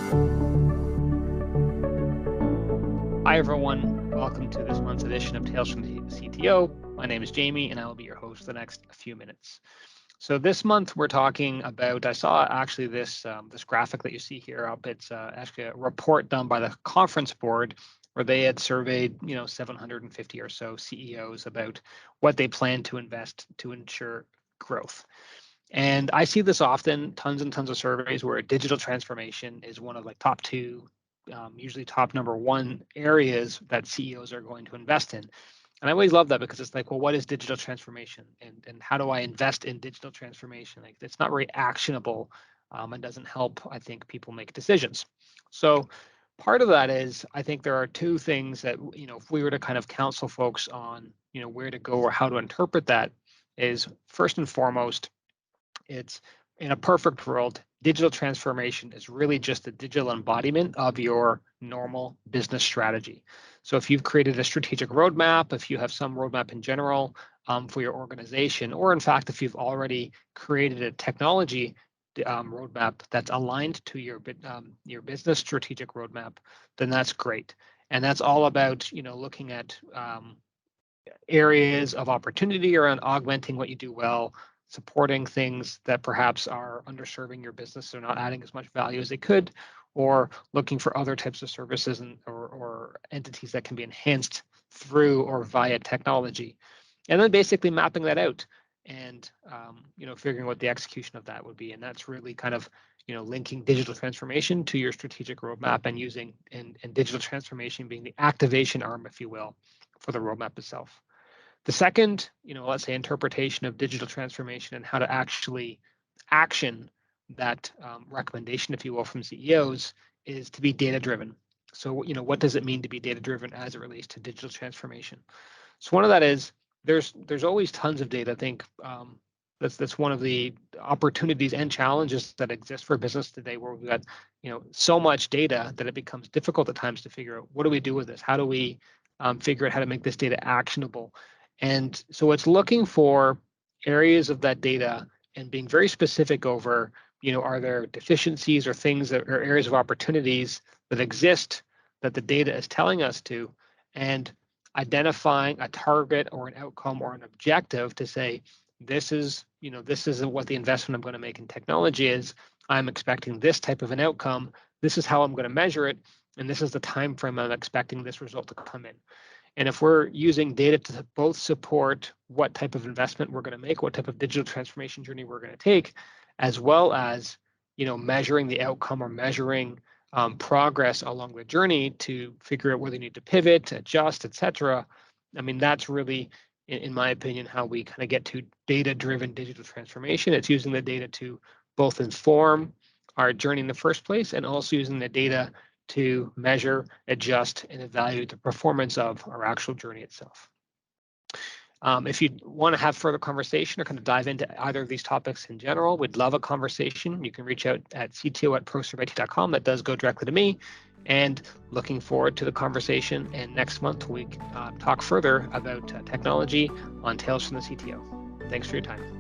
Hi, everyone. Welcome to this month's edition of Tales from the CTO. My name is Jamie, and I will be your host for the next few minutes. So this month, we're talking about, I saw actually this graphic that you see here up. It's actually a report done by the conference board where they had surveyed, 750 or so CEOs about what they plan to invest to ensure growth. And I see this often, tons and tons of surveys where digital transformation is one of like top two, usually top number one areas that CEOs are going to invest in. And I always love that because it's like, well, what is digital transformation, and how do I invest in digital transformation? Like, it's not very actionable, and doesn't help, I think, people make decisions. So part of that is, I think there are two things that, if we were to kind of counsel folks on, where to go or how to interpret that, is first and foremost, it's in a perfect world, digital transformation is really just the digital embodiment of your normal business strategy. So if you've created a strategic roadmap, if you have some roadmap in general for your organization, or in fact, if you've already created a technology roadmap that's aligned to your business strategic roadmap, then that's great. And that's all about looking at areas of opportunity around augmenting what you do well, supporting things that perhaps are underserving your business or not adding as much value as they could, or looking for other types of services or entities that can be enhanced through or via technology. And then basically mapping that out and figuring what the execution of that would be. And that's really kind of linking digital transformation to your strategic roadmap and using and digital transformation being the activation arm, if you will, for the roadmap itself. The second, let's say, interpretation of digital transformation and how to actually action that recommendation, if you will, from CEOs is to be data-driven. So, what does it mean to be data-driven as it relates to digital transformation? So one of that is there's always tons of data. I think that's one of the opportunities and challenges that exist for business today, where we've got so much data that it becomes difficult at times to figure out what do we do with this? How do we figure out how to make this data actionable? And so it's looking for areas of that data and being very specific over, are there deficiencies or things that are areas of opportunities that exist that the data is telling us to, and identifying a target or an outcome or an objective to say, this is what the investment I'm going to make in technology is. I'm expecting this type of an outcome. This is how I'm going to measure it. And this is the time frame I'm expecting this result to come in. And if we're using data to both support what type of investment we're going to make, what type of digital transformation journey we're going to take, as well as measuring the outcome or measuring progress along the journey to figure out whether you need to pivot, adjust, etc. I mean, that's really, in my opinion, how we kind of get to data-driven digital transformation. It's using the data to both inform our journey in the first place, and also using the data to measure, adjust, and evaluate the performance of our actual journey itself. If you want to have further conversation or kind of dive into either of these topics in general, we'd love a conversation. You can reach out at CTO@ProServeIT.com. That does go directly to me. And looking forward to the conversation. And next month, we talk further about technology on Tales from the CTO. Thanks for your time.